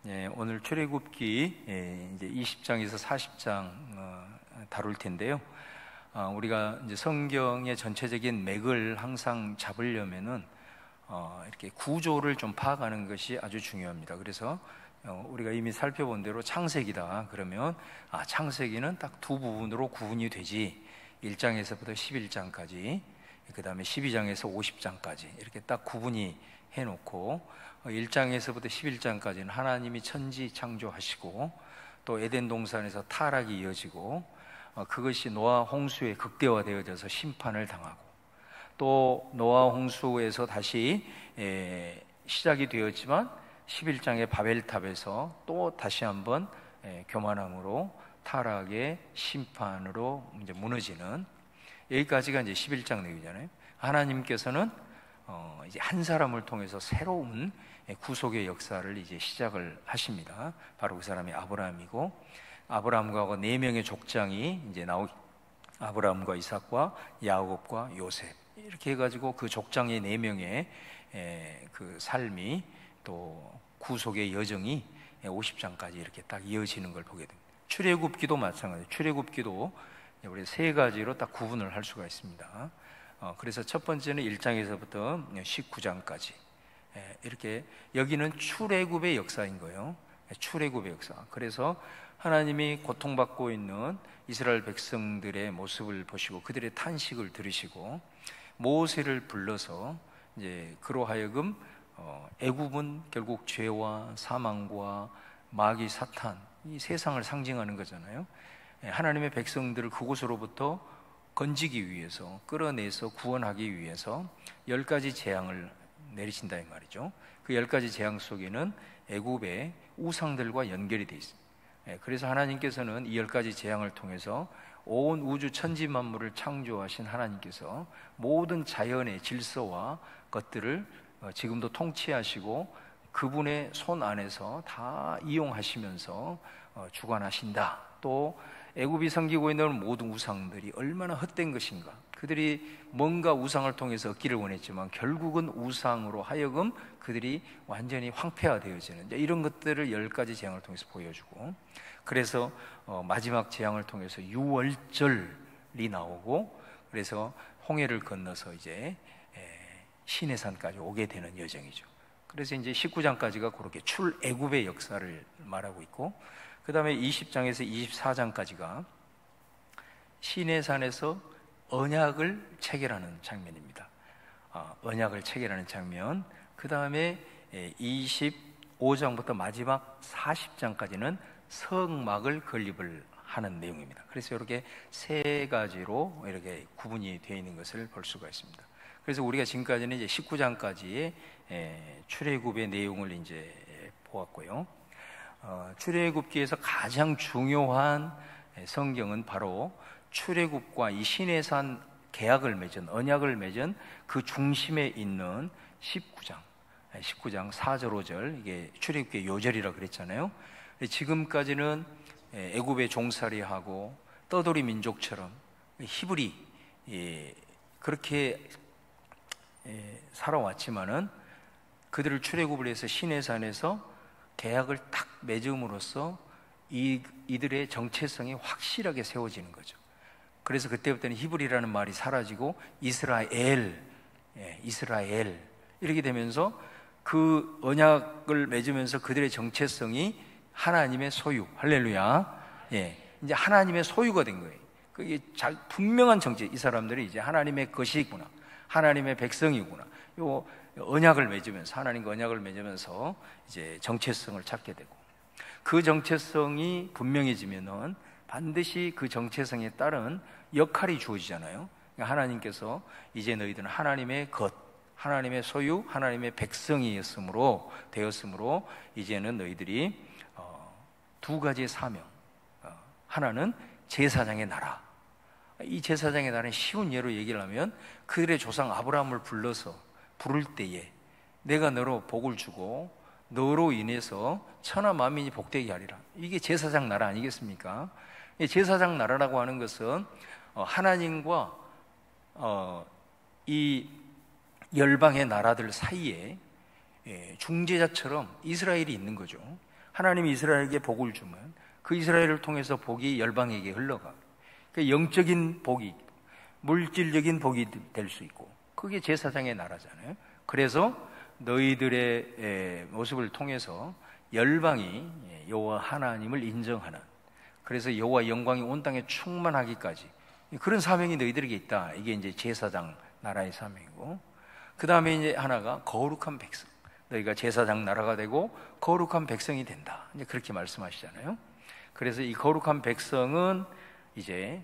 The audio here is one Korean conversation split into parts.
오늘 출애굽기 이제 20장에서 40장 다룰 텐데요. 우리가 이제 성경의 전체적인 맥을 항상 잡으려면은 이렇게 구조를 좀 파악하는 것이 아주 중요합니다. 그래서 우리가 이미 살펴본 대로 창세기다 그러면 창세기는 딱 두 부분으로 구분이 되지. 1장에서부터 11장까지, 그 다음에 12장에서 50장까지 이렇게 딱 구분이 해놓고 1장에서부터 11장까지는 하나님이 천지 창조하시고 또 에덴 동산에서 타락이 이어지고 그것이 노아 홍수에 극대화되어져서 심판을 당하고 또 노아 홍수에서 다시 시작이 되었지만 11장의 바벨탑에서 또 다시 한번 교만함으로 타락의 심판으로 이제 무너지는, 여기까지가 이제 11장 내용이잖아요. 하나님께서는 이제 한 사람을 통해서 새로운 구속의 역사를 이제 시작을 하십니다. 바로 그 사람이 아브라함이고, 아브라함과 4명의 족장이 이제 아브라함과 이삭과 야곱과 요셉, 이렇게 해가지고 그 족장의 4명의 그 삶이 또 구속의 여정이 50장까지 이렇게 딱 이어지는 걸 보게 됩니다. 출애굽기도 마찬가지예요. 출애굽기도 우리 3가지로 딱 구분을 할 수가 있습니다. 그래서 첫 번째는 1장에서부터 19장까지 이렇게, 여기는 출애굽의 역사인 거예요. 출애굽의 역사. 그래서 하나님이 고통받고 있는 이스라엘 백성들의 모습을 보시고 그들의 탄식을 들으시고 모세를 불러서 이제 그로 하여금 애굽은 결국 죄와 사망과 마귀 사탄, 이 세상을 상징하는 거잖아요. 하나님의 백성들을 그곳으로부터 건지기 위해서, 끌어내서 구원하기 위해서 10가지 재앙을 내리신다 이 말이죠. 그 10가지 재앙 속에는 애굽의 우상들과 연결이 되어 있습니다. 그래서 하나님께서는 이 10가지 재앙을 통해서 온 우주 천지 만물을 창조하신 하나님께서 모든 자연의 질서와 것들을 지금도 통치하시고 그분의 손 안에서 다 이용하시면서 주관하신다. 또 애굽이 섬기고 있는 모든 우상들이 얼마나 헛된 것인가, 그들이 뭔가 우상을 통해서 얻기를 원했지만 결국은 우상으로 하여금 그들이 완전히 황폐화되어지는, 이런 것들을 10가지 재앙을 통해서 보여주고, 그래서 마지막 재앙을 통해서 유월절이 나오고, 그래서 홍해를 건너서 이제 시내산까지 오게 되는 여정이죠. 그래서 이제 19장까지가 그렇게 출애굽의 역사를 말하고 있고, 그 다음에 20장에서 24장까지가 시내산에서 언약을 체결하는 장면입니다. 언약을 체결하는 장면. 그 다음에 25장부터 마지막 40장까지는 성막을 건립을 하는 내용입니다. 그래서 이렇게 3가지로 이렇게 구분이 되어 있는 것을 볼 수가 있습니다. 그래서 우리가 지금까지는 이제 19장까지의 출애굽의 내용을 이제 보았고요. 출애굽기에서 가장 중요한 성경은 바로 출애굽과 이 시내산 계약을 맺은, 언약을 맺은 그 중심에 있는 19장 4절 5절, 이게 출애굽기의 요절이라고 그랬잖아요. 지금까지는 애굽의 종살이하고 떠돌이 민족처럼 히브리 그렇게 살아왔지만은 그들을 출애굽을 해서 시내산에서 계약을 딱 맺음으로써 이들의 정체성이 확실하게 세워지는 거죠. 그래서 그때부터는 히브리라는 말이 사라지고 이스라엘 이렇게 되면서 그 언약을 맺으면서 그들의 정체성이 하나님의 소유, 할렐루야, 이제 하나님의 소유가 된 거예요. 그게 분명한 정체, 이 사람들이 이제 하나님의 것이구나, 하나님의 백성이구나. 요 언약을 맺으면서, 하나님과 언약을 맺으면서 이제 정체성을 찾게 되고, 그 정체성이 분명해지면은 반드시 그 정체성에 따른 역할이 주어지잖아요. 그러니까 하나님께서 이제 너희들은 하나님의 것, 하나님의 소유, 하나님의 백성이었으므로 되었으므로 이제는 너희들이 2가지의 사명, 하나는 제사장의 나라. 이 제사장의 나라는 쉬운 예로 얘기를 하면 그들의 조상 아브라함을 불러서 부를 때에 내가 너로 복을 주고 너로 인해서 천하 만민이 복되게 하리라. 이게 제사장 나라 아니겠습니까? 제사장 나라라고 하는 것은 하나님과 이 열방의 나라들 사이에 중재자처럼 이스라엘이 있는 거죠. 하나님이 이스라엘에게 복을 주면 그 이스라엘을 통해서 복이 열방에게 흘러가. 그 영적인 복이, 물질적인 복이 될 수 있고, 그게 제사장의 나라잖아요. 그래서 너희들의 모습을 통해서 열방이 여호와 하나님을 인정하는, 그래서 여호와 영광이 온 땅에 충만하기까지 그런 사명이 너희들에게 있다. 이게 이제 제사장 나라의 사명이고, 그 다음에 이제 하나가 거룩한 백성. 너희가 제사장 나라가 되고 거룩한 백성이 된다. 이제 그렇게 말씀하시잖아요. 그래서 이 거룩한 백성은 이제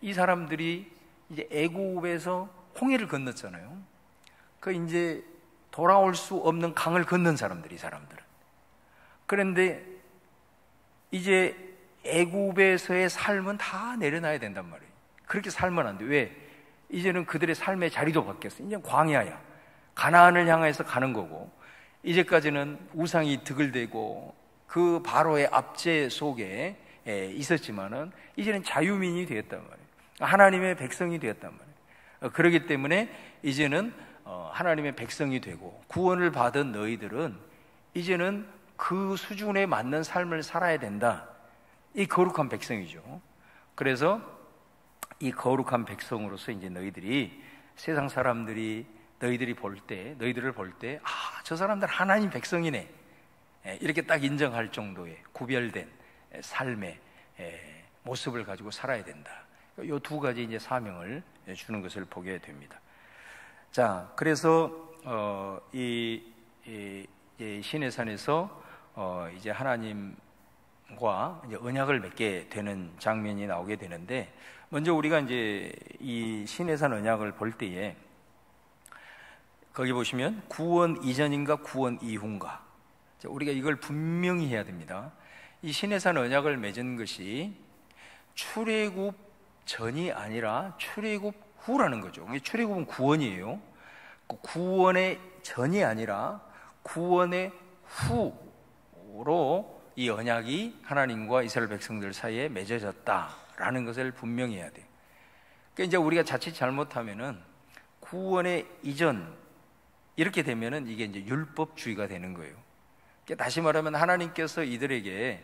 이 사람들이 이제 애굽에서 홍해를 건넜잖아요. 그 이제 돌아올 수 없는 강을 건넌 사람들이, 이 사람들은. 그런데 이제 애굽에서의 삶은 다 내려놔야 된단 말이에요. 그렇게 살면 안 돼. 왜? 이제는 그들의 삶의 자리도 바뀌었어. 이제 광야야. 가나안을 향해서 가는 거고, 이제까지는 우상이 드글대고 그 바로의 압제 속에 있었지만은 이제는 자유민이 되었단 말이에요. 하나님의 백성이 되었단 말이에요. 그렇기 때문에 이제는 하나님의 백성이 되고 구원을 받은 너희들은 이제는 그 수준에 맞는 삶을 살아야 된다. 이 거룩한 백성이죠. 그래서 이 거룩한 백성으로서 이제 너희들이 세상 사람들이 너희들을 볼 때, 저 사람들 하나님 백성이네, 이렇게 딱 인정할 정도의 구별된 삶의 모습을 가지고 살아야 된다. 이 두 가지 이제 사명을 주는 것을 보게 됩니다. 자, 그래서 이 시내산에서 이제 하나님과 이제 언약을 맺게 되는 장면이 나오게 되는데, 먼저 우리가 이제 이 시내산 언약을 볼 때에 거기 보시면 구원 이전인가 구원 이후인가, 우리가 이걸 분명히 해야 됩니다. 이 시내산 언약을 맺은 것이 출애굽 전이 아니라 출애굽 후라는 거죠. 출애굽은 구원이에요. 구원의 전이 아니라 구원의 후로 이 언약이 하나님과 이스라엘 백성들 사이에 맺어졌다라는 것을 분명히 해야 돼요. 그러니까 이제 우리가 자칫 잘못하면은 구원의 이전 이렇게 되면은 이게 이제 율법주의가 되는 거예요. 그러니까 다시 말하면 하나님께서 이들에게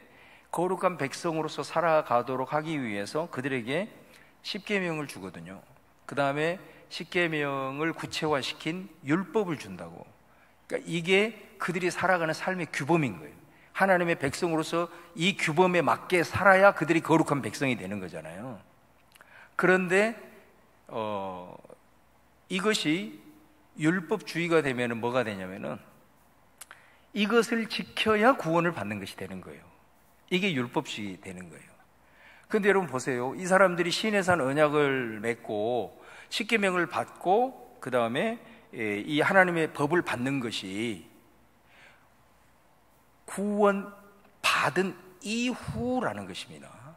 거룩한 백성으로서 살아가도록 하기 위해서 그들에게 십계명을 주거든요. 그 다음에 십계명을 구체화시킨 율법을 준다고. 그러니까 이게 그들이 살아가는 삶의 규범인 거예요. 하나님의 백성으로서 이 규범에 맞게 살아야 그들이 거룩한 백성이 되는 거잖아요. 그런데 이것이 율법주의가 되면 뭐가 되냐면은 이것을 지켜야 구원을 받는 것이 되는 거예요. 이게 율법주의 되는 거예요. 근데 여러분 보세요. 이 사람들이 시내산 언약을 맺고 십계명을 받고 그 다음에 이 하나님의 법을 받는 것이 구원 받은 이후라는 것입니다.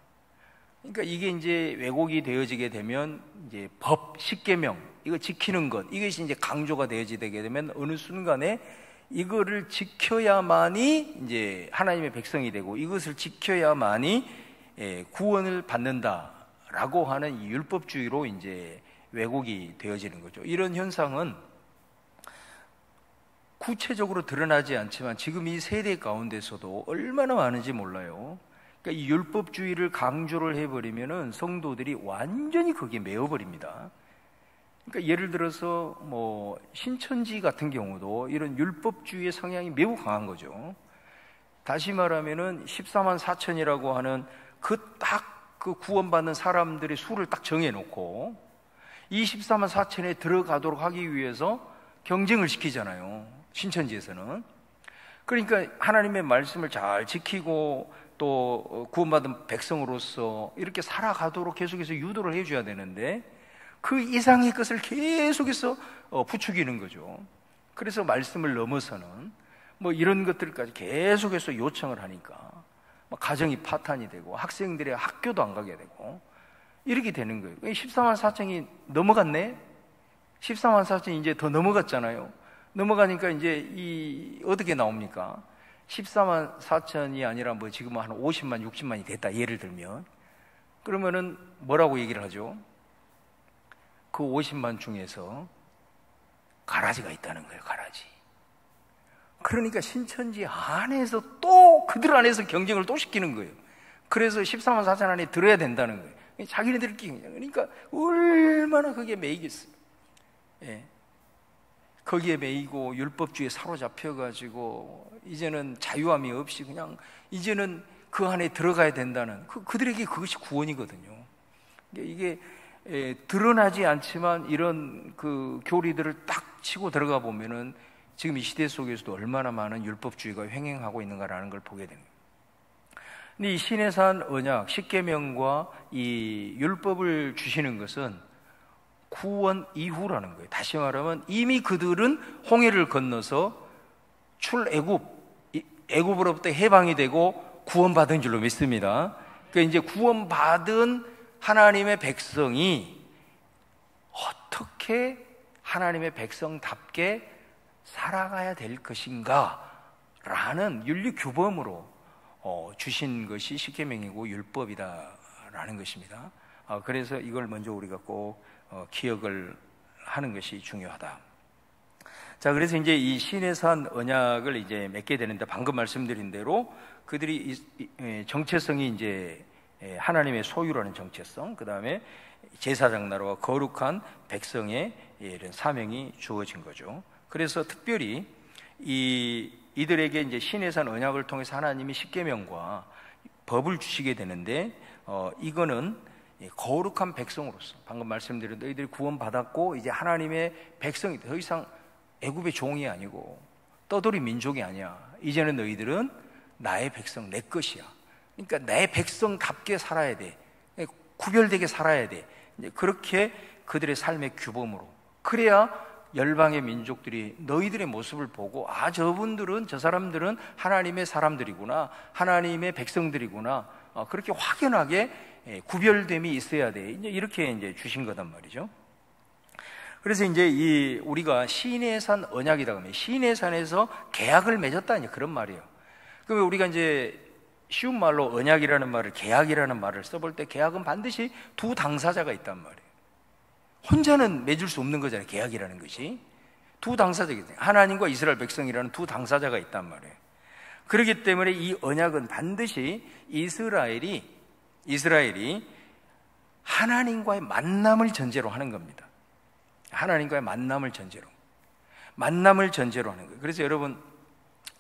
그러니까 이게 이제 왜곡이 되어지게 되면 이제 법, 십계명 이거 지키는 것, 이것이 이제 강조가 되어지게 되면 어느 순간에 이거를 지켜야만이 이제 하나님의 백성이 되고 이것을 지켜야만이 구원을 받는다라고 하는 이 율법주의로 이제 왜곡이 되어지는 거죠. 이런 현상은 구체적으로 드러나지 않지만 지금 이 세대 가운데서도 얼마나 많은지 몰라요. 그러니까 이 율법주의를 강조를 해버리면은 성도들이 완전히 거기에 매어버립니다. 그러니까 예를 들어서 뭐 신천지 같은 경우도 이런 율법주의의 성향이 매우 강한 거죠. 다시 말하면은 14만 4천이라고 하는 그 구원받는 사람들의 수를 딱 정해놓고 이 14만 4천에 들어가도록 하기 위해서 경쟁을 시키잖아요. 신천지에서는. 그러니까 하나님의 말씀을 잘 지키고 또 구원받은 백성으로서 이렇게 살아가도록 계속해서 유도를 해줘야 되는데 그 이상의 것을 계속해서 부추기는 거죠. 그래서 말씀을 넘어서는 뭐 이런 것들까지 계속해서 요청을 하니까 가정이 파탄이 되고 학생들의 학교도 안 가게 되고 이렇게 되는 거예요. 14만 4천이 넘어갔네? 14만 4천이 이제 더 넘어갔잖아요. 넘어가니까 이제 어떻게 나옵니까? 14만 4천이 아니라 뭐 지금 한 50만, 60만이 됐다. 예를 들면. 그러면은 뭐라고 얘기를 하죠? 그 50만 중에서 가라지가 있다는 거예요, 가라지. 그러니까 신천지 안에서 또 그들 안에서 경쟁을 또 시키는 거예요. 그래서 14만 4천 안에 들어야 된다는 거예요. 자기네들끼리. 그러니까 얼마나 거기에 매이겠어요. 예. 거기에 매이고 율법주의에 사로잡혀가지고 이제는 자유함이 없이 그냥 이제는 그 안에 들어가야 된다는 그들에게 그것이 구원이거든요. 이게 드러나지 않지만 이런 그 교리들을 딱 치고 들어가 보면은 지금 이 시대 속에서도 얼마나 많은 율법주의가 횡행하고 있는가라는 걸 보게 됩니다. 근데 이 시내산 언약, 십계명과 이 율법을 주시는 것은 구원 이후라는 거예요. 다시 말하면 이미 그들은 홍해를 건너서 애굽으로부터 해방이 되고 구원받은 줄로 믿습니다. 그러니까 이제 구원받은 하나님의 백성이 어떻게 하나님의 백성답게 살아가야 될 것인가 라는 윤리 규범으로 주신 것이 십계명이고 율법이다라는 것입니다. 그래서 이걸 먼저 우리가 꼭 기억을 하는 것이 중요하다. 자, 그래서 이제 이 시내산 언약을 이제 맺게 되는데 방금 말씀드린 대로 그들이 정체성이 이제 하나님의 소유라는 정체성, 그 다음에 제사장 나라와 거룩한 백성의 이런 사명이 주어진 거죠. 그래서 특별히 이들에게 이제 시내산 언약을 통해서 하나님이 십계명과 법을 주시게 되는데 이거는 거룩한 백성으로서 방금 말씀드린 너희들이 구원받았고 이제 하나님의 백성이 더 이상 애굽의 종이 아니고 떠돌이 민족이 아니야. 이제는 너희들은 나의 백성, 내 것이야. 그러니까 내 백성답게 살아야 돼. 구별되게 살아야 돼. 그렇게 그들의 삶의 규범으로. 그래야 열방의 민족들이 너희들의 모습을 보고 저분들은, 저 사람들은 하나님의 사람들이구나, 하나님의 백성들이구나, 그렇게 확연하게 구별됨이 있어야 돼. 이렇게 이제 주신 거단 말이죠. 그래서 이제 우리가 시내산 언약이다 그러면 시내산에서 계약을 맺었다 그런 말이에요. 그러면 우리가 이제 쉬운 말로 언약이라는 말을, 계약이라는 말을 써볼 때 계약은 반드시 두 당사자가 있단 말이에요. 혼자는 맺을 수 없는 거잖아요. 계약이라는 것이 두 당사자이기 때문에 하나님과 이스라엘 백성이라는 두 당사자가 있단 말이에요. 그렇기 때문에 이 언약은 반드시 이스라엘이 하나님과의 만남을 전제로 하는 겁니다. 하나님과의 만남을 전제로 하는 거예요. 그래서 여러분,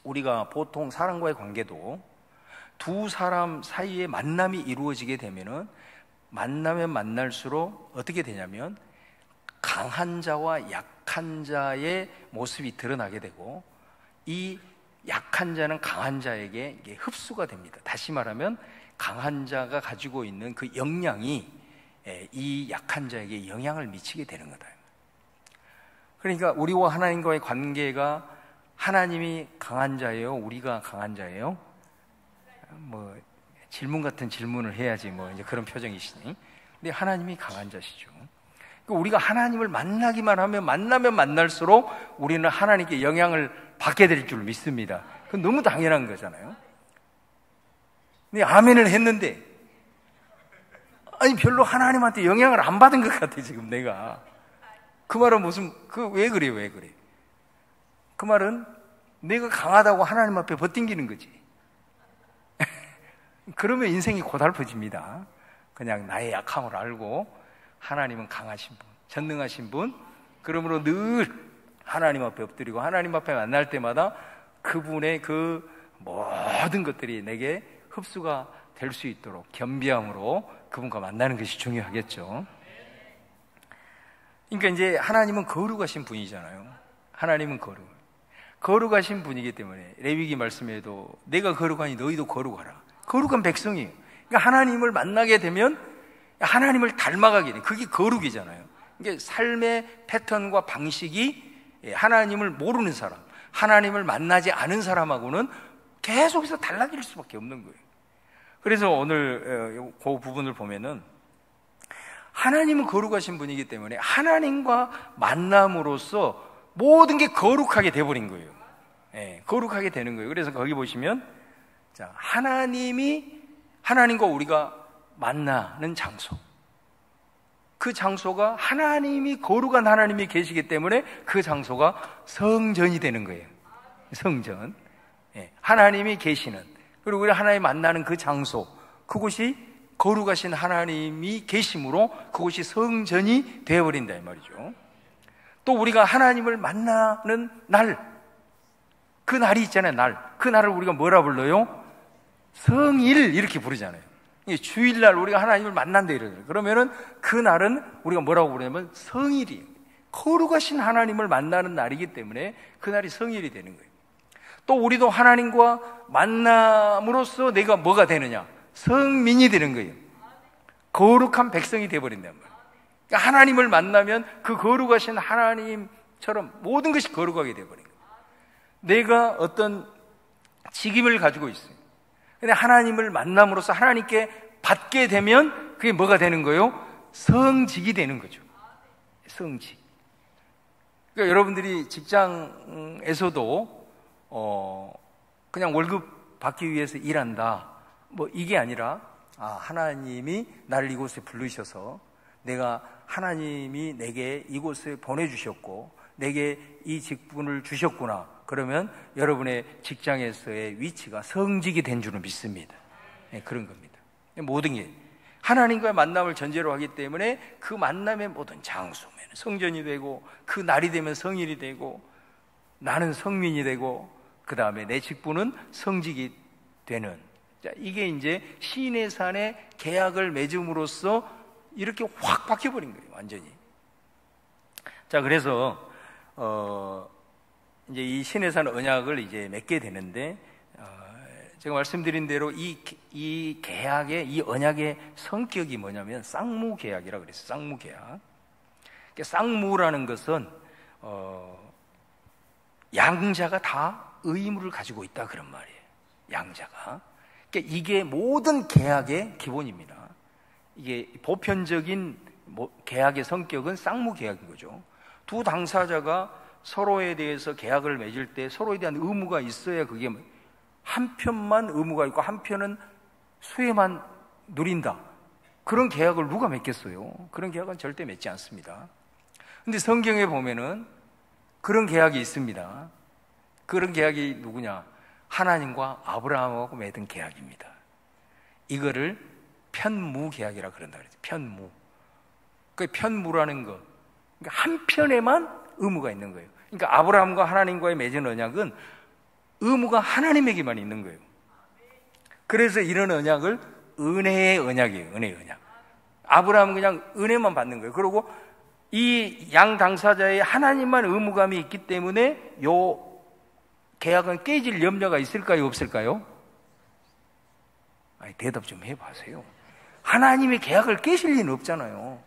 우리가 보통 사람과의 관계도 두 사람 사이에 만남이 이루어지게 되면은 만나면 만날수록 어떻게 되냐면 강한 자와 약한 자의 모습이 드러나게 되고 이 약한 자는 강한 자에게 이게 흡수가 됩니다. 다시 말하면 강한 자가 가지고 있는 그 역량이 이 약한 자에게 영향을 미치게 되는 거다. 그러니까 우리와 하나님과의 관계가 하나님이 강한 자예요? 우리가 강한 자예요? 뭐 질문 같은 질문을 해야지 뭐 이제 그런 표정이시니. 근데 하나님이 강한 자시죠. 그러니까 우리가 하나님을 만나기만 하면 만나면 만날수록 우리는 하나님께 영향을 받게 될 줄 믿습니다. 그건 너무 당연한 거잖아요. 근데 아멘을 했는데 별로 하나님한테 영향을 안 받은 것 같아 지금 내가. 그 말은 왜 그래? 그 말은 내가 강하다고 하나님 앞에 버팅기는 거지. 그러면 인생이 고달퍼집니다. 그냥 나의 약함을 알고 하나님은 강하신 분, 전능하신 분, 그러므로 늘 하나님 앞에 엎드리고 하나님 앞에 만날 때마다 그분의 그 모든 것들이 내게 흡수가 될 수 있도록 겸비함으로 그분과 만나는 것이 중요하겠죠. 그러니까 이제 하나님은 거룩하신 분이잖아요. 하나님은 거룩하신 분이기 때문에 레위기 말씀에도 내가 거룩하니 너희도 거룩하라. 거룩한 백성이에요. 그러니까 하나님을 만나게 되면 하나님을 닮아가게 돼. 그게 거룩이잖아요. 그러니까 삶의 패턴과 방식이 하나님을 모르는 사람, 하나님을 만나지 않은 사람하고는 계속해서 달라질 수밖에 없는 거예요. 그래서 오늘 그 부분을 보면은 하나님은 거룩하신 분이기 때문에 하나님과 만남으로써 모든 게 거룩하게 돼버린 거예요. 거룩하게 되는 거예요. 그래서 거기 보시면 자, 하나님과 우리가 만나는 장소, 그 장소가 하나님이 거룩한 하나님이 계시기 때문에 그 장소가 성전이 되는 거예요. 성전. 하나님이 계시는, 그리고 우리 하나님 만나는 그 장소, 그곳이 거룩하신 하나님이 계심으로 그곳이 성전이 되어버린다 이 말이죠. 또 우리가 하나님을 만나는 날, 그 날이 있잖아요. 그 날을 우리가 뭐라 불러요? 성일 이렇게 부르잖아요. 주일날 우리가 하나님을 만난다 이러잖아요. 그러면은 그 날은 우리가 뭐라고 부르냐면 성일이에요. 거룩하신 하나님을 만나는 날이기 때문에 그 날이 성일이 되는 거예요. 또 우리도 하나님과 만남으로써 내가 뭐가 되느냐? 성민이 되는 거예요. 거룩한 백성이 되어버린단 말이에요. 그러니까 하나님을 만나면 그 거룩하신 하나님처럼 모든 것이 거룩하게 되어버린 거예요. 내가 어떤 직임을 가지고 있어요. 근데 하나님을 만남으로써 하나님께 받게 되면 그게 뭐가 되는 거예요? 성직이 되는 거죠. 성직. 그러니까 여러분들이 직장에서도 그냥 월급 받기 위해서 일한다, 뭐 이게 아니라 하나님이 나를 이곳에 부르셔서 내가 하나님이 내게 이곳에 보내주셨고 내게 이 직분을 주셨구나, 그러면 여러분의 직장에서의 위치가 성직이 된 줄은 믿습니다. 그런 겁니다. 모든 게 하나님과의 만남을 전제로 하기 때문에 그 만남의 모든 장소면 성전이 되고, 그 날이 되면 성일이 되고, 나는 성민이 되고, 그 다음에 내 직분은 성직이 되는, 자, 이게 이제 시내산의 계약을 맺음으로써 이렇게 확 바뀌어버린 거예요, 완전히. 자, 그래서 이제 이 시내산 언약을 이제 맺게 되는데, 제가 말씀드린 대로 이 계약의, 이 언약의 성격이 뭐냐면 쌍무 계약이라고 그랬어요. 쌍무 계약. 쌍무라는 것은 양자가 다 의무를 가지고 있다 그런 말이에요. 양자가. 그러니까 이게 모든 계약의 기본입니다. 이게 보편적인 계약의 성격은 쌍무 계약인 거죠. 두 당사자가 서로에 대해서 계약을 맺을 때 서로에 대한 의무가 있어야 그게 한편만 의무가 있고 한편은 수혜만 누린다, 그런 계약을 누가 맺겠어요? 그런 계약은 절대 맺지 않습니다. 근데 성경에 보면은 그런 계약이 있습니다. 그런 계약이 누구냐? 하나님과 아브라함하고 맺은 계약입니다. 이거를 편무 계약이라고 그런다 그랬죠. 편무. 그 편무라는 거, 그러니까 한편에만 의무가 있는 거예요. 그러니까 아브라함과 하나님과의 맺은 언약은 의무가 하나님에게만 있는 거예요. 그래서 이런 언약을 은혜의 언약이에요. 은혜의 언약. 아브라함은 그냥 은혜만 받는 거예요. 그리고 이 양 당사자의 하나님만 의무감이 있기 때문에 요 계약은 깨질 염려가 있을까요? 없을까요? 아니, 대답 좀 해보세요. 하나님의 계약을 깨실 리는 없잖아요.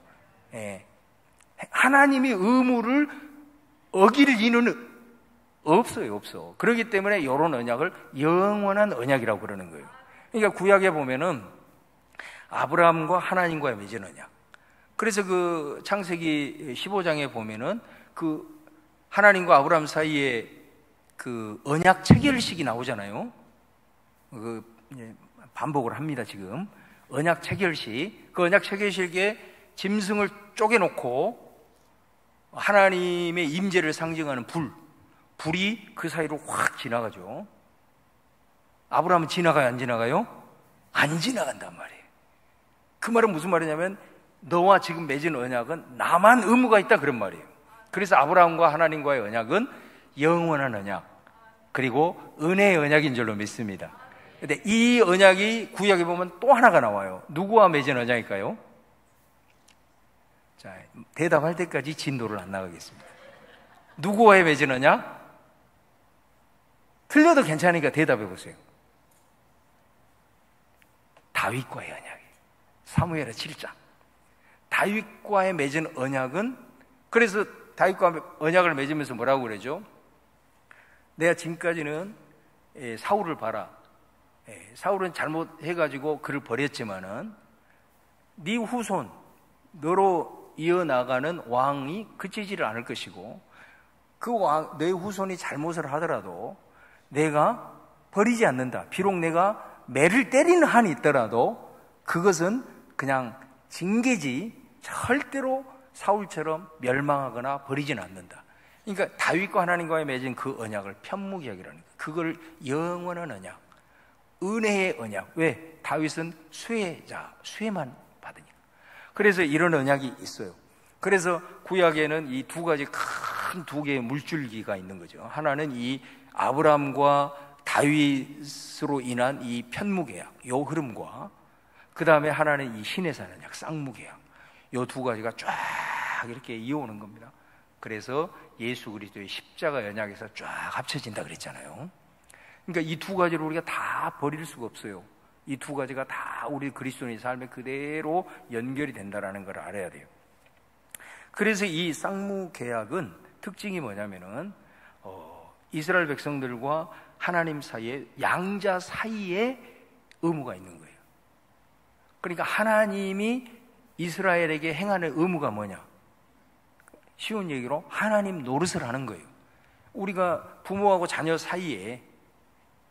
예. 하나님이 의무를 어길 리는 없어요, 없어. 그렇기 때문에 이런 언약을 영원한 언약이라고 그러는 거예요. 그러니까 구약에 보면은 아브라함과 하나님과의 맺은 언약. 그래서 그 창세기 15장에 보면은 그 하나님과 아브라함 사이에 그 언약 체결식이 나오잖아요. 그 반복을 합니다, 지금. 언약 체결식. 그 언약 체결식에 짐승을 쪼개놓고 하나님의 임재를 상징하는 불이 그 사이로 확 지나가죠. 아브라함은 지나가요, 안 지나가요? 안 지나간단 말이에요. 그 말은 무슨 말이냐면 너와 지금 맺은 언약은 나만 의무가 있다, 그런 말이에요. 그래서 아브라함과 하나님과의 언약은 영원한 언약, 그리고 은혜의 언약인 줄로 믿습니다. 근데 이 언약이 구약에 보면 또 하나가 나와요. 누구와 맺은 언약일까요? 자, 대답할 때까지 진도를 안 나가겠습니다. 누구와의 맺은 언약? 틀려도 괜찮으니까 대답해 보세요. 다윗과의 언약이에요. 사무엘의 7장. 다윗과의 맺은 언약은, 그래서 다윗과 언약을 맺으면서 뭐라고 그러죠? 내가 지금까지는 사울을 봐라. 사울은 잘못해가지고 그를 버렸지만은 네 후손, 너로 이어나가는 왕이 그치지를 않을 것이고, 그 왕, 내 후손이 잘못을 하더라도 내가 버리지 않는다. 비록 내가 매를 때리는 한이 있더라도 그것은 그냥 징계지 절대로 사울처럼 멸망하거나 버리지는 않는다. 그러니까 다윗과 하나님과의 맺은 그 언약을 편무계약이라는 거예요. 그걸 영원한 언약, 은혜의 언약. 왜? 다윗은 수혜자, 수혜만 받으니까. 그래서 이런 언약이 있어요. 그래서 구약에는 이 두 가지 큰 두 개의 물줄기가 있는 거죠. 하나는 이 아브라함과 다윗으로 인한 이 편무계약, 요 흐름과 그 다음에 하나는 이 시내산 언약, 쌍무계약, 요 두 가지가 쫙 이렇게 이어오는 겁니다. 그래서 예수 그리스도의 십자가 언약에서 쫙 합쳐진다 그랬잖아요. 그러니까 이 두 가지를 우리가 다 버릴 수가 없어요. 이 두 가지가 다 우리 그리스도인의 삶에 그대로 연결이 된다는 걸 알아야 돼요. 그래서 이 쌍무계약은 특징이 뭐냐면은 이스라엘 백성들과 하나님 사이에, 양자 사이에 의무가 있는 거예요. 그러니까 하나님이 이스라엘에게 행하는 의무가 뭐냐? 쉬운 얘기로 하나님 노릇을 하는 거예요. 우리가 부모하고 자녀 사이에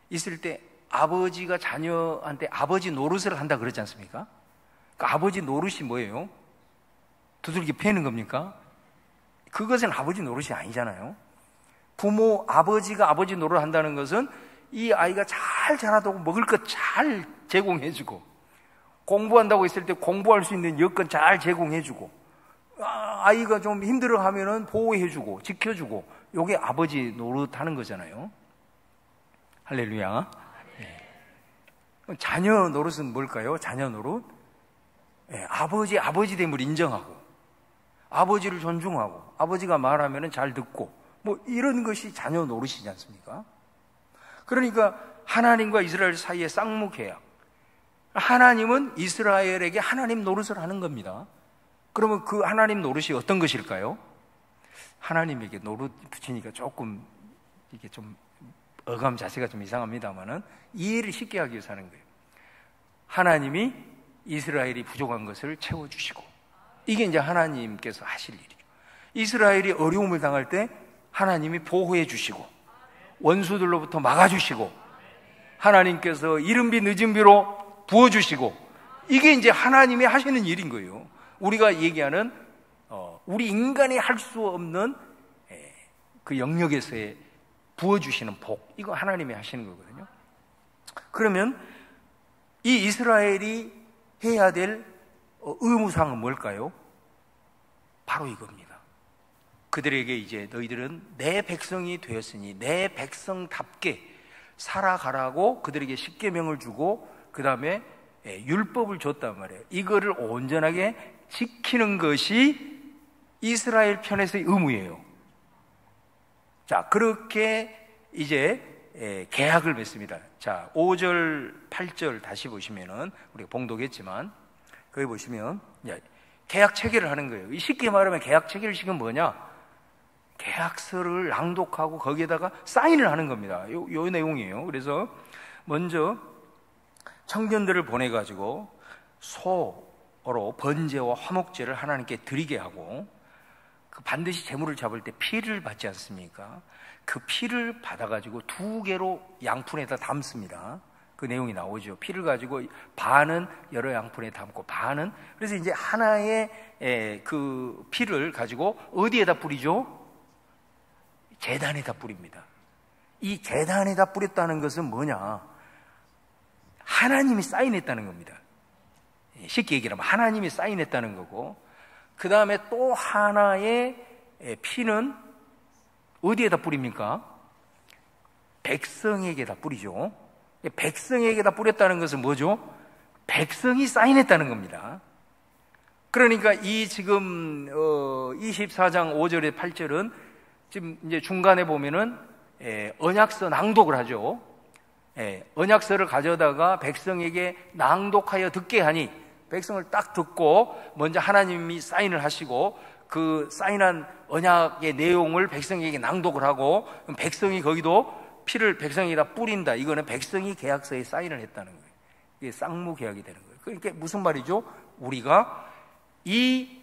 있을 때 아버지가 자녀한테 아버지 노릇을 한다 그러지 않습니까? 그러니까 아버지 노릇이 뭐예요? 두들겨 패는 겁니까? 그것은 아버지 노릇이 아니잖아요. 아버지가 아버지 노릇을 한다는 것은 이 아이가 잘 자라도록 먹을 것 잘 제공해주고, 공부한다고 했을 때 공부할 수 있는 여건 잘 제공해주고, 아이가 좀 힘들어하면은 보호해주고 지켜주고, 이게 아버지 노릇하는 거잖아요. 할렐루야. 네. 자녀 노릇은 뭘까요? 자녀 노릇? 네, 아버지 됨을 인정하고, 아버지를 존중하고, 아버지가 말하면은 잘 듣고, 뭐 이런 것이 자녀 노릇이지 않습니까? 그러니까 하나님과 이스라엘 사이의 쌍무계약, 하나님은 이스라엘에게 하나님 노릇을 하는 겁니다. 그러면 그 하나님 노릇이 어떤 것일까요? 하나님에게 노릇 붙이니까 조금 이게 좀 어감 자세가 좀 이상합니다만은 이해를 쉽게 하기 위해서 하는 거예요. 하나님이 이스라엘이 부족한 것을 채워주시고, 이게 이제 하나님께서 하실 일이죠. 이스라엘이 어려움을 당할 때 하나님이 보호해 주시고, 원수들로부터 막아주시고, 하나님께서 이른 비 늦은 비로 부어주시고, 이게 이제 하나님이 하시는 일인 거예요. 우리가 얘기하는 우리 인간이 할 수 없는 그 영역에서의 부어주시는 복, 이거 하나님이 하시는 거거든요. 그러면 이 이스라엘이 해야 될 의무사항은 뭘까요? 바로 이겁니다. 그들에게 이제 너희들은 내 백성이 되었으니 내 백성답게 살아가라고 그들에게 십계명을 주고, 그 다음에 율법을 줬단 말이에요. 이거를 온전하게 지키는 것이 이스라엘 편에서의 의무예요. 자, 그렇게 이제 계약을 맺습니다. 자, 5절, 8절 다시 보시면은 우리가 봉독했지만 거기 보시면 계약 체결을 하는 거예요. 쉽게 말하면 계약 체결식은 뭐냐? 계약서를 낭독하고 거기에다가 사인을 하는 겁니다. 요 내용이에요. 그래서 먼저 청년들을 보내가지고 소로 번제와 화목제를 하나님께 드리게 하고, 그 반드시 제물을 잡을 때 피를 받지 않습니까? 그 피를 받아가지고 2개로 양푼에다 담습니다. 그 내용이 나오죠. 피를 가지고 반은 여러 양푼에 담고 반은, 그래서 이제 하나의 그 피를 가지고 어디에다 뿌리죠? 제단에다 뿌립니다. 이 제단에다 뿌렸다는 것은 뭐냐? 하나님이 사인했다는 겁니다. 쉽게 얘기하면 하나님이 사인했다는 거고, 그 다음에 또 하나의 피는 어디에다 뿌립니까? 백성에게다 뿌리죠. 백성에게다 뿌렸다는 것은 뭐죠? 백성이 사인했다는 겁니다. 그러니까 이 지금 24장 5절에 8절은 지금 이제 중간에 보면은 언약서 낭독을 하죠. 언약서를 가져다가 백성에게 낭독하여 듣게 하니, 백성을 딱 듣고 먼저 하나님이 사인을 하시고, 그 사인한 언약의 내용을 백성에게 낭독을 하고, 백성이 거기도 피를 백성에게다 뿌린다. 이거는 백성이 계약서에 사인을 했다는 거예요. 이게 쌍무계약이 되는 거예요. 그러니까 무슨 말이죠? 우리가 이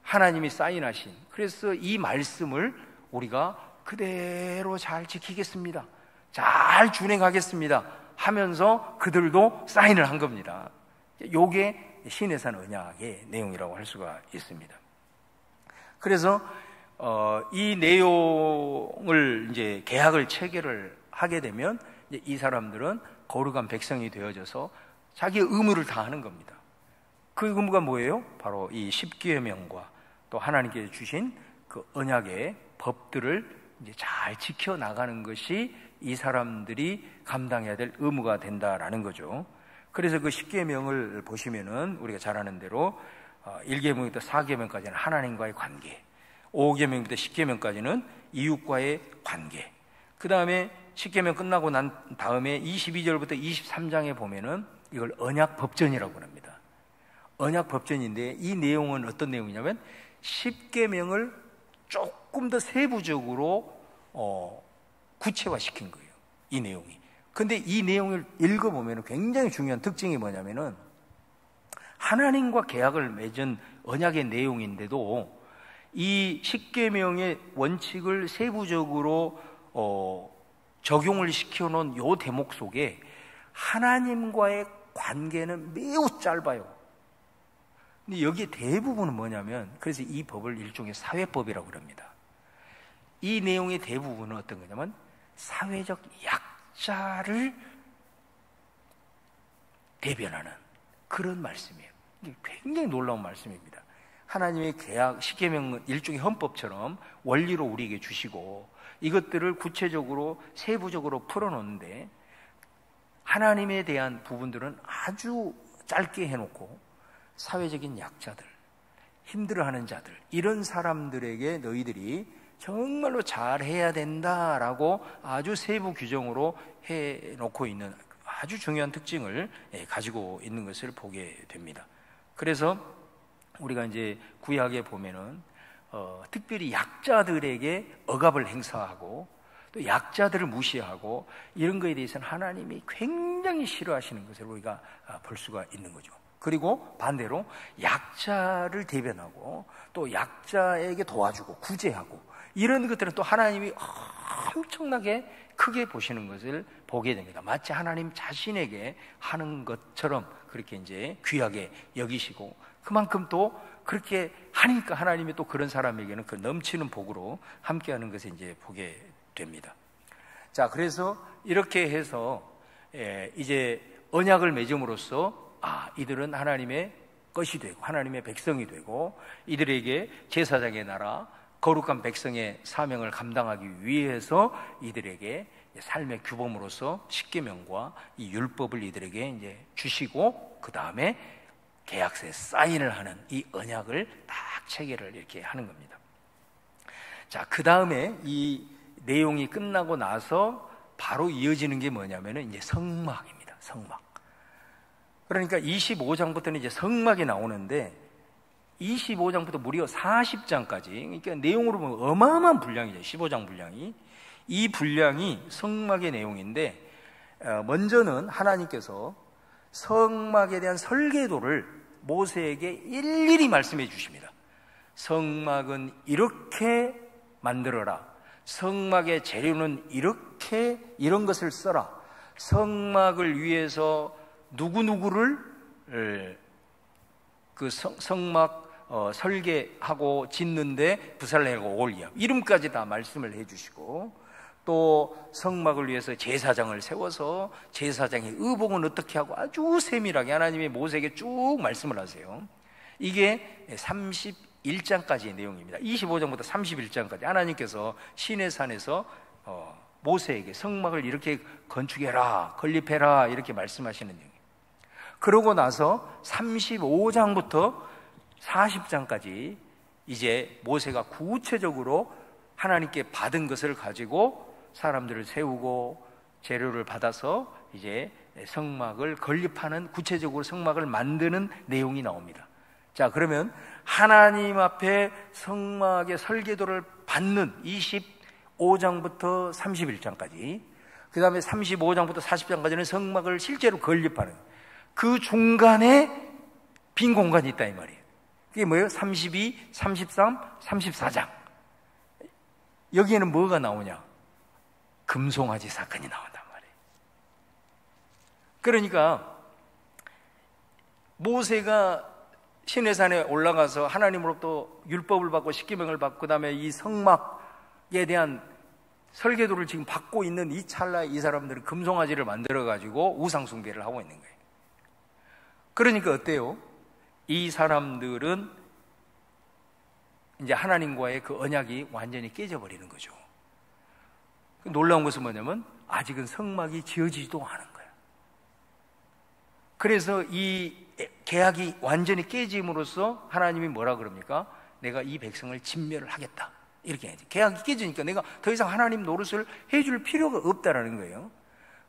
하나님이 사인하신, 그래서 이 말씀을 우리가 그대로 잘 지키겠습니다, 잘 준행하겠습니다 하면서 그들도 사인을 한 겁니다. 이게 시내산 언약의 내용이라고 할 수가 있습니다. 그래서 이 내용을 이제 계약을 체결을 하게 되면 이제 이 사람들은 거룩한 백성이 되어져서 자기의 의무를 다하는 겁니다. 그 의무가 뭐예요? 바로 이 십계명과 또 하나님께서 주신 그 언약의 법들을 이제 잘 지켜 나가는 것이 이 사람들이 감당해야 될 의무가 된다라는 거죠. 그래서 그 십계명을 보시면은 우리가 잘 아는 대로 1계명부터 4계명까지는 하나님과의 관계, 5계명부터 10계명까지는 이웃과의 관계, 그 다음에 10계명 끝나고 난 다음에 22절부터 23장에 보면은 이걸 언약법전이라고 합니다. 언약법전인데 이 내용은 어떤 내용이냐면 10계명을 조금 더 세부적으로 구체화시킨 거예요, 이 내용이. 근데 이 내용을 읽어보면 굉장히 중요한 특징이 뭐냐면은 하나님과 계약을 맺은 언약의 내용인데도 이 십계명의 원칙을 세부적으로 적용을 시켜놓은 이 대목 속에 하나님과의 관계는 매우 짧아요. 근데 여기에 대부분은 뭐냐면, 그래서 이 법을 일종의 사회법이라고 합니다. 이 내용의 대부분은 어떤 거냐면 사회적 약자를 대변하는 그런 말씀이에요. 이게 굉장히 놀라운 말씀입니다. 하나님의 계약, 십계명은 일종의 헌법처럼 원리로 우리에게 주시고 이것들을 구체적으로 세부적으로 풀어놓는데 하나님에 대한 부분들은 아주 짧게 해놓고 사회적인 약자들, 힘들어하는 자들, 이런 사람들에게 너희들이 정말로 잘해야 된다라고 아주 세부 규정으로 해놓고 있는 아주 중요한 특징을 가지고 있는 것을 보게 됩니다. 그래서 우리가 이제 구약에 보면은 특별히 약자들에게 억압을 행사하고 또 약자들을 무시하고 이런 것에 대해서는 하나님이 굉장히 싫어하시는 것을 우리가 볼 수가 있는 거죠. 그리고 반대로 약자를 대변하고 또 약자에게 도와주고 구제하고 이런 것들은 또 하나님이 엄청나게 크게 보시는 것을 보게 됩니다. 마치 하나님 자신에게 하는 것처럼 그렇게 이제 귀하게 여기시고, 그만큼 또 그렇게 하니까 하나님이 또 그런 사람에게는 그 넘치는 복으로 함께하는 것을 이제 보게 됩니다. 자, 그래서 이렇게 해서 이제 언약을 맺음으로써 이들은 하나님의 것이 되고 하나님의 백성이 되고 이들에게 제사장의 나라, 거룩한 백성의 사명을 감당하기 위해서 이들에게 삶의 규범으로서 십계명과 이 율법을 이들에게 이제 주시고, 그 다음에 계약서에 사인을 하는 이 언약을 딱 체결을 이렇게 하는 겁니다. 자, 그 다음에 이 내용이 끝나고 나서 바로 이어지는 게 뭐냐면은 이제 성막입니다. 성막. 그러니까 25장부터는 이제 성막이 나오는데 25장부터 무려 40장까지, 그러니까 내용으로 보면 어마어마한 분량이죠. 15장 분량이. 이 분량이 성막의 내용인데, 먼저는 하나님께서 성막에 대한 설계도를 모세에게 일일이 말씀해 주십니다. 성막은 이렇게 만들어라. 성막의 재료는 이렇게, 이런 것을 써라. 성막을 위해서 누구누구를 그 성막 설계하고 짓는데 부살렐과 오홀리압 이름까지 다 말씀을 해주시고, 또 성막을 위해서 제사장을 세워서 제사장의 의복은 어떻게 하고 아주 세밀하게 하나님이 모세에게 쭉 말씀을 하세요. 이게 31장까지의 내용입니다. 25장부터 31장까지 하나님께서 시내산에서 모세에게 성막을 이렇게 건축해라, 건립해라 이렇게 말씀하시는 내용이에요. 그러고 나서 35장부터 40장까지 이제 모세가 구체적으로 하나님께 받은 것을 가지고 사람들을 세우고 재료를 받아서 이제 성막을 건립하는, 구체적으로 성막을 만드는 내용이 나옵니다. 자, 그러면 하나님 앞에 성막의 설계도를 받는 25장부터 31장까지, 그 다음에 35장부터 40장까지는 성막을 실제로 건립하는, 그 중간에 빈 공간이 있다 이 말이에요. 그게 뭐예요? 32, 33, 34장. 여기에는 뭐가 나오냐? 금송아지 사건이 나온단 말이에요. 그러니까 모세가 시내산에 올라가서 하나님으로부터 율법을 받고 십계명을 받고 그다음에 이 성막에 대한 설계도를 지금 받고 있는 이 찰나에 이 사람들은 금송아지를 만들어 가지고 우상 숭배를 하고 있는 거예요. 그러니까 어때요? 이 사람들은 이제 하나님과의 그 언약이 완전히 깨져버리는 거죠. 놀라운 것은 뭐냐면 아직은 성막이 지어지지도 않은 거예요. 그래서 이 계약이 완전히 깨짐으로써 하나님이 뭐라 그럽니까? 내가 이 백성을 진멸을 하겠다. 이렇게 해야지. 계약이 깨지니까 내가 더 이상 하나님 노릇을 해줄 필요가 없다라는 거예요.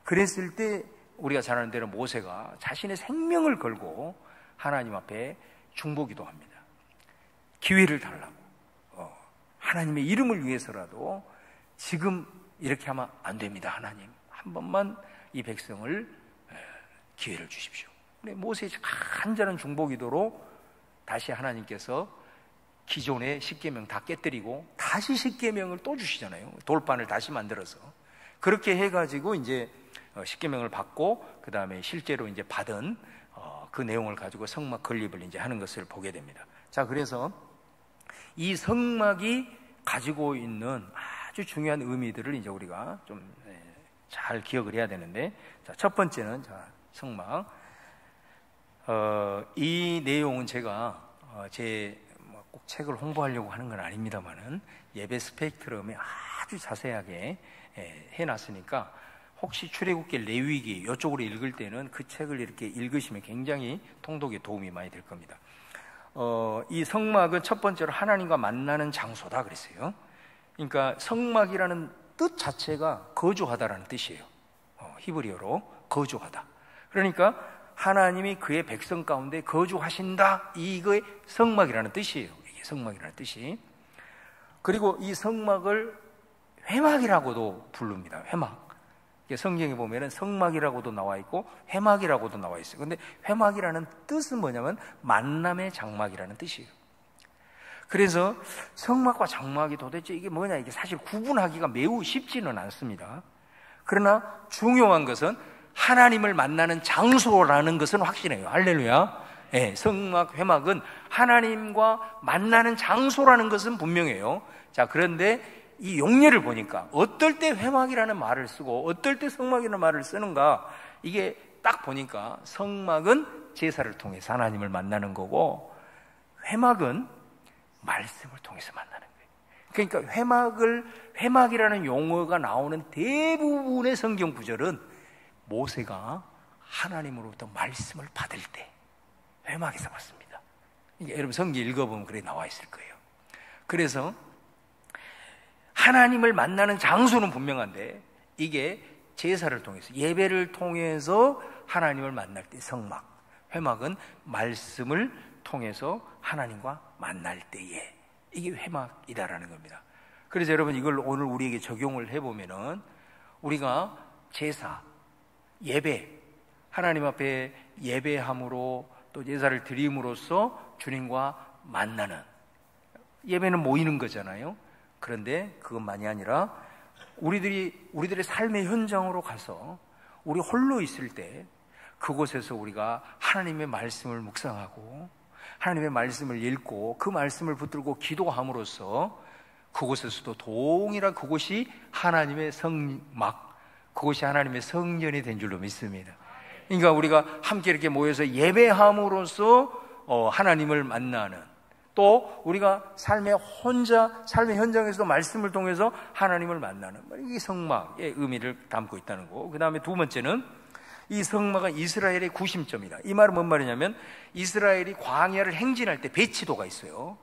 그랬을 때 우리가 잘 아는 대로 모세가 자신의 생명을 걸고 하나님 앞에 중보기도 합니다. 기회를 달라고. 하나님의 이름을 위해서라도 지금 이렇게 하면 안 됩니다. 하나님 한 번만 이 백성을 기회를 주십시오. 모세의 간절한 중보기도로 다시 하나님께서 기존의 십계명 다 깨뜨리고 다시 십계명을 또 주시잖아요. 돌판을 다시 만들어서 그렇게 해가지고 이제 십계명을 받고 그 다음에 실제로 이제 받은 그 내용을 가지고 성막 건립을 이제 하는 것을 보게 됩니다. 자, 그래서 이 성막이 가지고 있는 아주 중요한 의미들을 이제 우리가 좀 잘 기억을 해야 되는데, 자, 첫 번째는 자, 성막. 이 내용은 제가 꼭 책을 홍보하려고 하는 건 아닙니다만은 예배 스펙트럼에 아주 자세하게 해놨으니까 혹시 출애굽기 레위기 이쪽으로 읽을 때는 그 책을 이렇게 읽으시면 굉장히 통독에 도움이 많이 될 겁니다. 이 성막은 첫 번째로 하나님과 만나는 장소다 그랬어요. 그러니까 성막이라는 뜻 자체가 거주하다라는 뜻이에요. 히브리어로 거주하다. 그러니까 하나님이 그의 백성 가운데 거주하신다. 이거의 성막이라는 뜻이에요. 이게 성막이라는 뜻이. 그리고 이 성막을 회막이라고도 부릅니다. 회막. 성경에 보면은 성막이라고도 나와 있고 회막이라고도 나와 있어요. 근데 회막이라는 뜻은 뭐냐면 만남의 장막이라는 뜻이에요. 그래서 성막과 장막이 도대체 이게 뭐냐, 이게 사실 구분하기가 매우 쉽지는 않습니다. 그러나 중요한 것은 하나님을 만나는 장소라는 것은 확실해요. 할렐루야. 네, 성막, 회막은 하나님과 만나는 장소라는 것은 분명해요. 자, 그런데 이 용례를 보니까 어떨 때 회막이라는 말을 쓰고 어떨 때 성막이라는 말을 쓰는가, 이게 딱 보니까 성막은 제사를 통해서 하나님을 만나는 거고 회막은 말씀을 통해서 만나는 거예요. 그러니까 회막이라는 용어가 나오는 대부분의 성경 구절은 모세가 하나님으로부터 말씀을 받을 때 회막에서 받습니다. 그러니까 여러분 성경 읽어보면 그래 나와 있을 거예요. 그래서 하나님을 만나는 장소는 분명한데 이게 제사를 통해서, 예배를 통해서 하나님을 만날 때 성막, 회막은 말씀을 통해서 하나님과 만날 때에 이게 회막이다라는 겁니다. 그래서 여러분 이걸 오늘 우리에게 적용을 해보면은 우리가 제사, 예배, 하나님 앞에 예배함으로 또 제사를 드림으로써 주님과 만나는, 예배는 모이는 거잖아요. 그런데 그것만이 아니라 우리들의 삶의 현장으로 가서 우리 홀로 있을 때 그곳에서 우리가 하나님의 말씀을 묵상하고 하나님의 말씀을 읽고 그 말씀을 붙들고 기도함으로써 그곳에서도 동일한 그곳이 하나님의 성막, 그곳이 하나님의 성전이 된 줄로 믿습니다. 그러니까 우리가 함께 이렇게 모여서 예배함으로써 하나님을 만나는, 또 우리가 삶의 현장에서도 말씀을 통해서 하나님을 만나는, 이게 성막의 의미를 담고 있다는 거. 그 다음에 두 번째는 이 성막은 이스라엘의 구심점이다. 이 말은 뭔 말이냐면 이스라엘이 광야를 행진할 때 배치도가 있어요.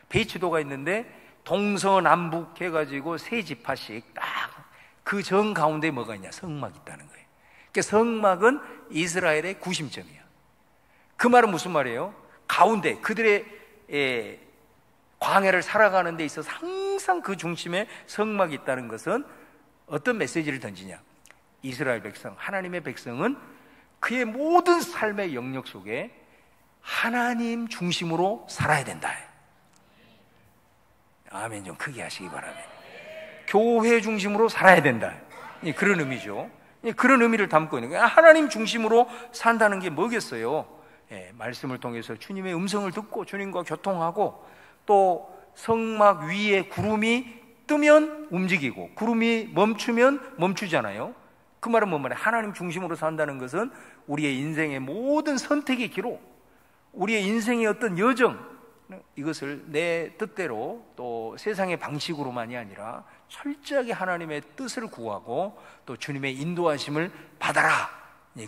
배치도가 있는데 동서남북 해가지고 세 지파씩 딱 그 정 가운데 뭐가 있냐, 성막이 있다는 거예요. 그러니까 성막은 이스라엘의 구심점이에요. 그 말은 무슨 말이에요? 가운데 그들의 광야를 살아가는 데 있어서 항상 그 중심에 성막이 있다는 것은 어떤 메시지를 던지냐, 이스라엘 백성, 하나님의 백성은 그의 모든 삶의 영역 속에 하나님 중심으로 살아야 된다. 아멘 좀 크게 하시기 바랍니다. 교회 중심으로 살아야 된다. 그런 의미죠. 그런 의미를 담고 있는 거예요. 하나님 중심으로 산다는 게 뭐겠어요? 말씀을 통해서 주님의 음성을 듣고 주님과 교통하고, 또 성막 위에 구름이 뜨면 움직이고 구름이 멈추면 멈추잖아요. 그 말은 뭔 말이에요? 하나님 중심으로 산다는 것은 우리의 인생의 모든 선택의 기록, 우리의 인생의 어떤 여정, 이것을 내 뜻대로 또 세상의 방식으로만이 아니라 철저하게 하나님의 뜻을 구하고 또 주님의 인도하심을 받아라,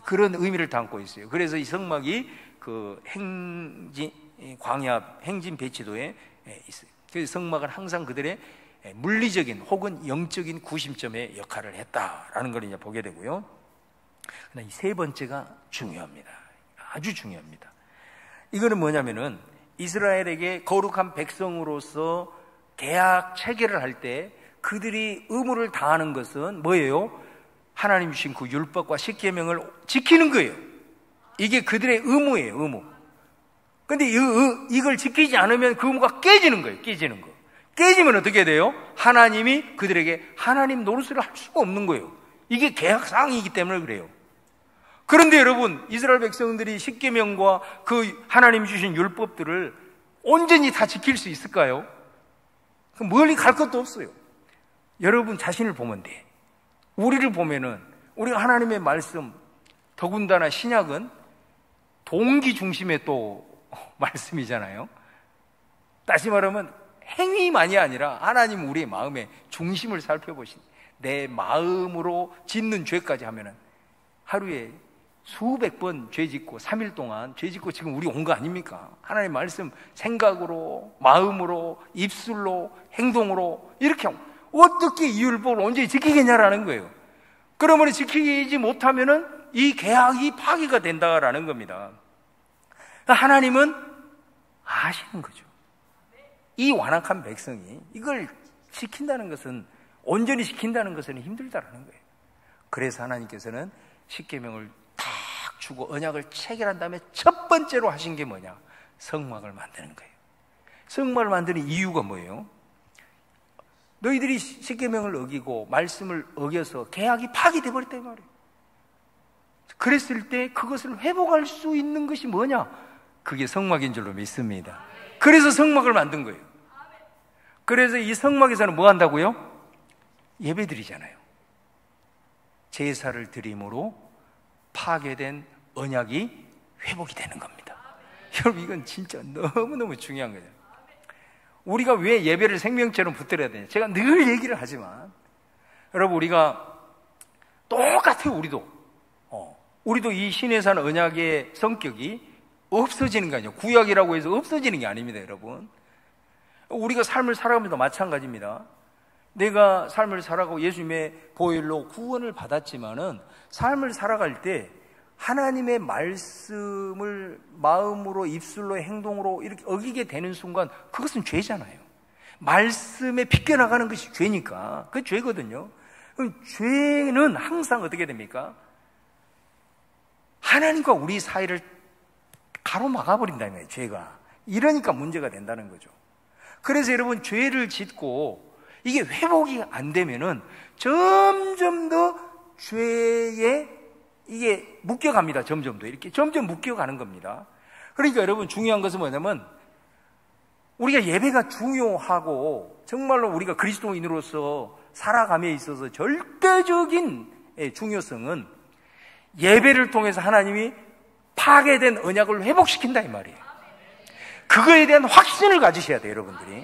그런 의미를 담고 있어요. 그래서 이 성막이 그 광야 행진 배치도에 있어요. 그래서 성막은 항상 그들의 물리적인 혹은 영적인 구심점의 역할을 했다라는 걸 이제 보게 되고요. 이 세 번째가 중요합니다. 아주 중요합니다. 이거는 뭐냐면은 이스라엘에게 거룩한 백성으로서 계약 체결을 할 때 그들이 의무를 다하는 것은 뭐예요? 하나님 주신 그 율법과 십계명을 지키는 거예요. 이게 그들의 의무예요, 의무. 근데 이걸 지키지 않으면 그 의무가 깨지는 거예요, 깨지는 거. 깨지면 어떻게 돼요? 하나님이 그들에게 하나님 노릇을 할 수가 없는 거예요. 이게 계약사항이기 때문에 그래요. 그런데 여러분, 이스라엘 백성들이 십계명과 그 하나님 주신 율법들을 온전히 다 지킬 수 있을까요? 멀리 갈 것도 없어요. 여러분 자신을 보면 돼. 우리를 보면은, 우리가 하나님의 말씀, 더군다나 신약은 동기 중심의 또 말씀이잖아요. 다시 말하면 행위만이 아니라 하나님 우리의 마음의 중심을 살펴보신, 내 마음으로 짓는 죄까지 하면은 하루에 수백 번 죄 짓고 3일 동안 죄 짓고 지금 우리 온 거 아닙니까? 하나님의 말씀 생각으로, 마음으로, 입술로, 행동으로 이렇게 어떻게 이 율법을 언제 지키겠냐라는 거예요. 그러면 지키지 못하면은 이 계약이 파기가 된다라는 겁니다. 하나님은 아시는 거죠. 이 완악한 백성이 이걸 지킨다는 것은, 온전히 지킨다는 것은 힘들다라는 거예요. 그래서 하나님께서는 십계명을 딱 주고 언약을 체결한 다음에 첫 번째로 하신 게 뭐냐? 성막을 만드는 거예요. 성막을 만드는 이유가 뭐예요? 너희들이 십계명을 어기고 말씀을 어겨서 계약이 파기돼 버렸다 이 말이에요. 그랬을 때 그것을 회복할 수 있는 것이 뭐냐? 그게 성막인 줄로 믿습니다. 그래서 성막을 만든 거예요. 그래서 이 성막에서는 뭐 한다고요? 예배 드리잖아요. 제사를 드림으로 파괴된 언약이 회복이 되는 겁니다. 여러분, 이건 진짜 너무너무 중요한 거죠. 우리가 왜 예배를 생명체로 붙들어야 되냐? 제가 늘 얘기를 하지만, 여러분, 우리가 똑같아요. 우리도 이 신의 산 언약의 성격이 없어지는 게 아니에요. 구약이라고 해서 없어지는 게 아닙니다, 여러분. 우리가 삶을 살아가면서 마찬가지입니다. 내가 삶을 살아가고 예수님의 보혈로 구원을 받았지만은 삶을 살아갈 때 하나님의 말씀을 마음으로, 입술로, 행동으로 이렇게 어기게 되는 순간 그것은 죄잖아요. 말씀에 비껴나가는 것이 죄니까. 그게 죄거든요. 그럼 죄는 항상 어떻게 됩니까? 하나님과 우리 사이를 가로막아버린다는 거예요, 죄가. 이러니까 문제가 된다는 거죠. 그래서 여러분, 죄를 짓고 이게 회복이 안 되면은 점점 더 죄에 이게 묶여갑니다. 점점 더 이렇게 점점 묶여가는 겁니다. 그러니까 여러분, 중요한 것은 뭐냐면, 우리가 예배가 중요하고 정말로 우리가 그리스도인으로서 살아감에 있어서 절대적인 중요성은 예배를 통해서 하나님이 파괴된 언약을 회복시킨다 이 말이에요. 그거에 대한 확신을 가지셔야 돼요, 여러분들이.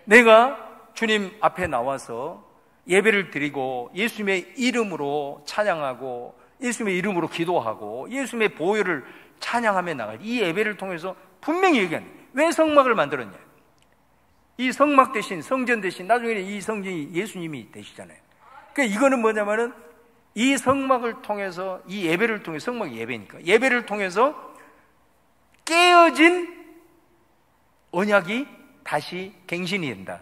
내가 주님 앞에 나와서 예배를 드리고 예수님의 이름으로 찬양하고 예수님의 이름으로 기도하고 예수님의 보혈을 찬양하며 나갈 이 예배를 통해서 분명히 얘기합니다. 왜 성막을 만들었냐? 이 성막 대신, 성전 대신, 나중에는 이 성전이 예수님이 되시잖아요. 그러니까 이거는 뭐냐면은 이 성막을 통해서, 이 예배를 통해서, 성막이 예배니까 예배를 통해서 깨어진 언약이 다시 갱신이 된다,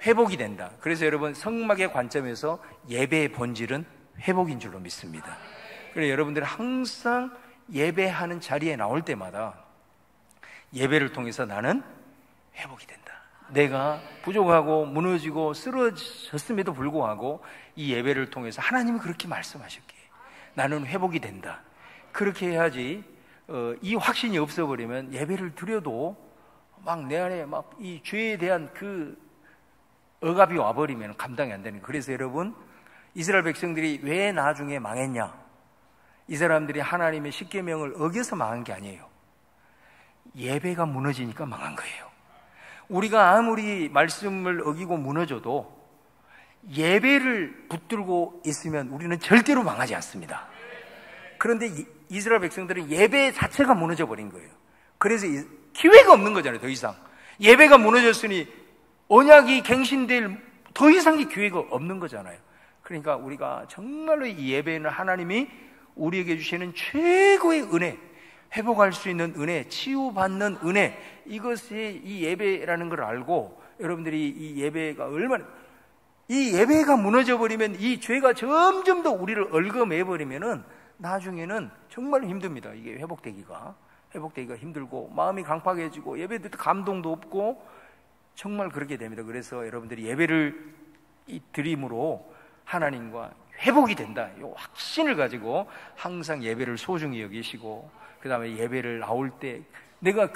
회복이 된다. 그래서 여러분, 성막의 관점에서 예배의 본질은 회복인 줄로 믿습니다. 그래서 여러분들은 항상 예배하는 자리에 나올 때마다 예배를 통해서 나는 회복이 된다, 내가 부족하고 무너지고 쓰러졌음에도 불구하고 이 예배를 통해서 하나님이 그렇게 말씀하셨기에 나는 회복이 된다. 그렇게 해야지 이 확신이 없어버리면 예배를 드려도 막 내 안에 막 이 죄에 대한 그 억압이 와버리면 감당이 안 되는 거예요. 그래서 여러분, 이스라엘 백성들이 왜 나중에 망했냐? 이 사람들이 하나님의 십계명을 어겨서 망한 게 아니에요. 예배가 무너지니까 망한 거예요. 우리가 아무리 말씀을 어기고 무너져도 예배를 붙들고 있으면 우리는 절대로 망하지 않습니다. 그런데 이스라엘 백성들은 예배 자체가 무너져 버린 거예요. 그래서 기회가 없는 거잖아요. 더 이상 예배가 무너졌으니 언약이 갱신될 더 이상의 기회가 없는 거잖아요. 그러니까 우리가 정말로 이 예배는 하나님이 우리에게 주시는 최고의 은혜, 회복할 수 있는 은혜, 치유받는 은혜, 이것이 이 예배라는 걸 알고 여러분들이 이 예배가 얼마나, 이 예배가 무너져 버리면 이 죄가 점점 더 우리를 얽어매 버리면은 나중에는 정말 힘듭니다. 이게 회복되기가 힘들고 마음이 강팍해지고 예배도 감동도 없고 정말 그렇게 됩니다. 그래서 여러분들이 예배를 드림으로 하나님과 회복이 된다, 이 확신을 가지고 항상 예배를 소중히 여기시고, 그 다음에 예배를 나올 때 내가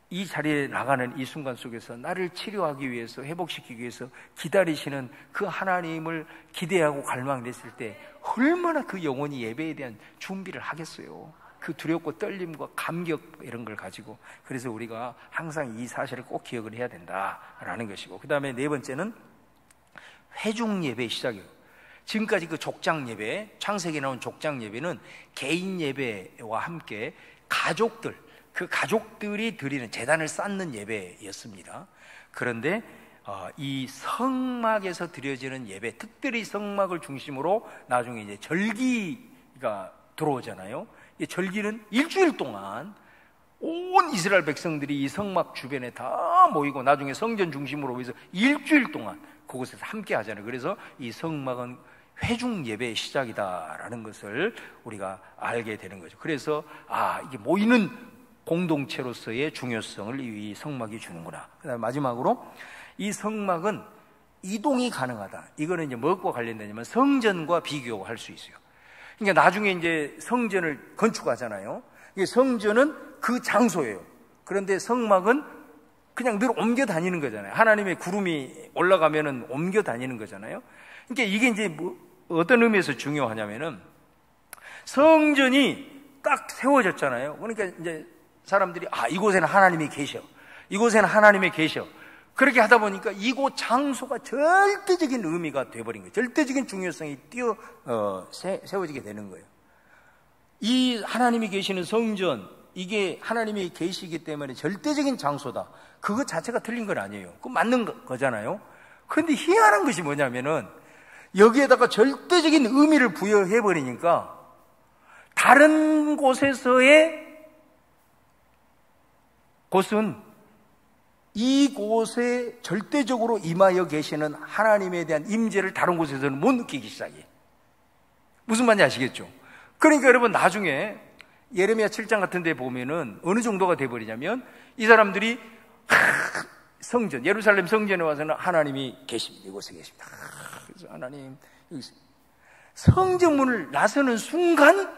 이 자리에 나가는 이 순간 속에서 나를 치료하기 위해서, 회복시키기 위해서 기다리시는 그 하나님을 기대하고 갈망했을 때 얼마나 그 영혼이 예배에 대한 준비를 하겠어요. 그 두렵고 떨림과 감격 이런 걸 가지고. 그래서 우리가 항상 이 사실을 꼭 기억을 해야 된다라는 것이고, 그 다음에 네 번째는 회중 예배의 시작이에요. 지금까지 그 족장 예배, 창세기에 나온 족장 예배는 개인 예배와 함께 그 가족들이 드리는, 제단을 쌓는 예배였습니다. 그런데 이 성막에서 드려지는 예배, 특별히 성막을 중심으로 나중에 이제 절기가 들어오잖아요. 이 절기는 일주일 동안 온 이스라엘 백성들이 이 성막 주변에 다 모이고 나중에 성전 중심으로 해서 일주일 동안 그곳에서 함께 하잖아요. 그래서 이 성막은 회중 예배의 시작이다라는 것을 우리가 알게 되는 거죠. 그래서 이게 모이는 공동체로서의 중요성을 이 성막이 주는구나. 그다음에 마지막으로 이 성막은 이동이 가능하다. 이거는 이제 무엇과 관련되냐면 성전과 비교할 수 있어요. 그러니까 나중에 이제 성전을 건축하잖아요. 이게 성전은 그 장소예요. 그런데 성막은 그냥 늘 옮겨 다니는 거잖아요. 하나님의 구름이 올라가면은 옮겨 다니는 거잖아요. 그러니까 이게 이제 어떤 의미에서 중요하냐면은 성전이 딱 세워졌잖아요. 그러니까 이제 사람들이 이곳에는 하나님이 계셔. 이곳에는 하나님이 계셔. 그렇게 하다 보니까 이곳 장소가 절대적인 의미가 돼버린 거예요. 절대적인 중요성이 세워지게 되는 거예요. 이 하나님이 계시는 성전, 이게 하나님이 계시기 때문에 절대적인 장소다. 그것 자체가 틀린 건 아니에요. 그거 맞는 거잖아요. 그런데 희한한 것이 뭐냐면은 여기에다가 절대적인 의미를 부여해버리니까 다른 곳에서의 곳은 이곳에 절대적으로 임하여 계시는 하나님에 대한 임재를 다른 곳에서는 못 느끼기 시작해요. 무슨 말인지 아시겠죠? 그러니까 여러분, 나중에 예레미야 7장 같은 데 보면은 어느 정도가 돼버리냐면 이 사람들이 성전, 예루살렘 성전에 와서는 하나님이 계십니다. 이곳에 계십니다. 그래서 하나님 여기 있습니다. 성전문을 나서는 순간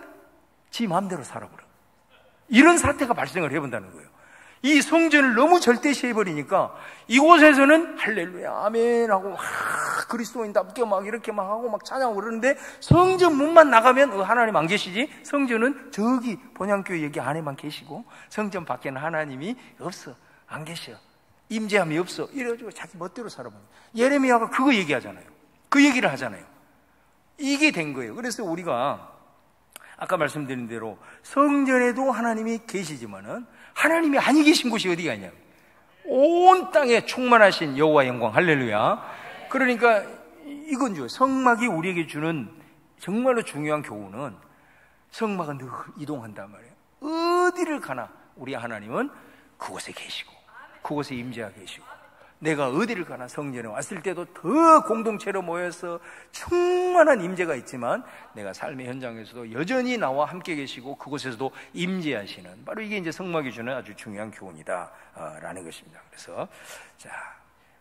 지 마음대로 살아버려. 이런 사태가 발생을 해본다는 거예요. 이 성전을 너무 절대시해버리니까 이곳에서는 할렐루야 아멘 하고 그리스도인답게 막 이렇게 막 하고 막 찬양하고 그러는데 성전 문만 나가면 하나님 안 계시지? 성전은 저기 본향교회 여기 안에만 계시고 성전 밖에는 하나님이 없어, 안 계셔, 임재함이 없어. 이래가지고 자기 멋대로 살아버려. 예레미야가 그거 얘기하잖아요. 그 얘기를 하잖아요. 이게 된 거예요. 그래서 우리가 아까 말씀드린 대로 성전에도 하나님이 계시지만은 하나님이 아니 계신 곳이 어디가 있냐면 온 땅에 충만하신 여호와 영광, 할렐루야. 그러니까 이건요, 성막이 우리에게 주는 정말로 중요한 교훈은 성막은 늘 이동한단 말이에요. 어디를 가나 우리 하나님은 그곳에 계시고 그곳에 임재하고 계시고, 내가 어디를 가나 성전에 왔을 때도 더 공동체로 모여서 충만한 임재가 있지만 내가 삶의 현장에서도 여전히 나와 함께 계시고 그곳에서도 임재하시는, 바로 이게 이제 성막이 주는 아주 중요한 교훈이다 라는 것입니다. 그래서 자,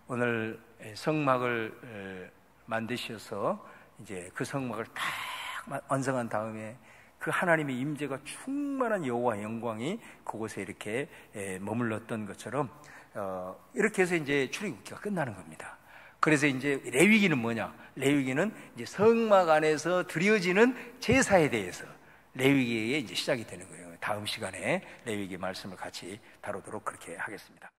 오늘 성막을 만드셔서 이제 그 성막을 딱 완성한 다음에 그 하나님의 임재가 충만한 여호와의 영광이 그곳에 이렇게 머물렀던 것처럼 이렇게 해서 이제 출애굽기가 끝나는 겁니다. 그래서 이제 레위기는 뭐냐? 레위기는 이제 성막 안에서 드려지는 제사에 대해서 레위기에 이제 시작이 되는 거예요. 다음 시간에 레위기 말씀을 같이 다루도록 그렇게 하겠습니다.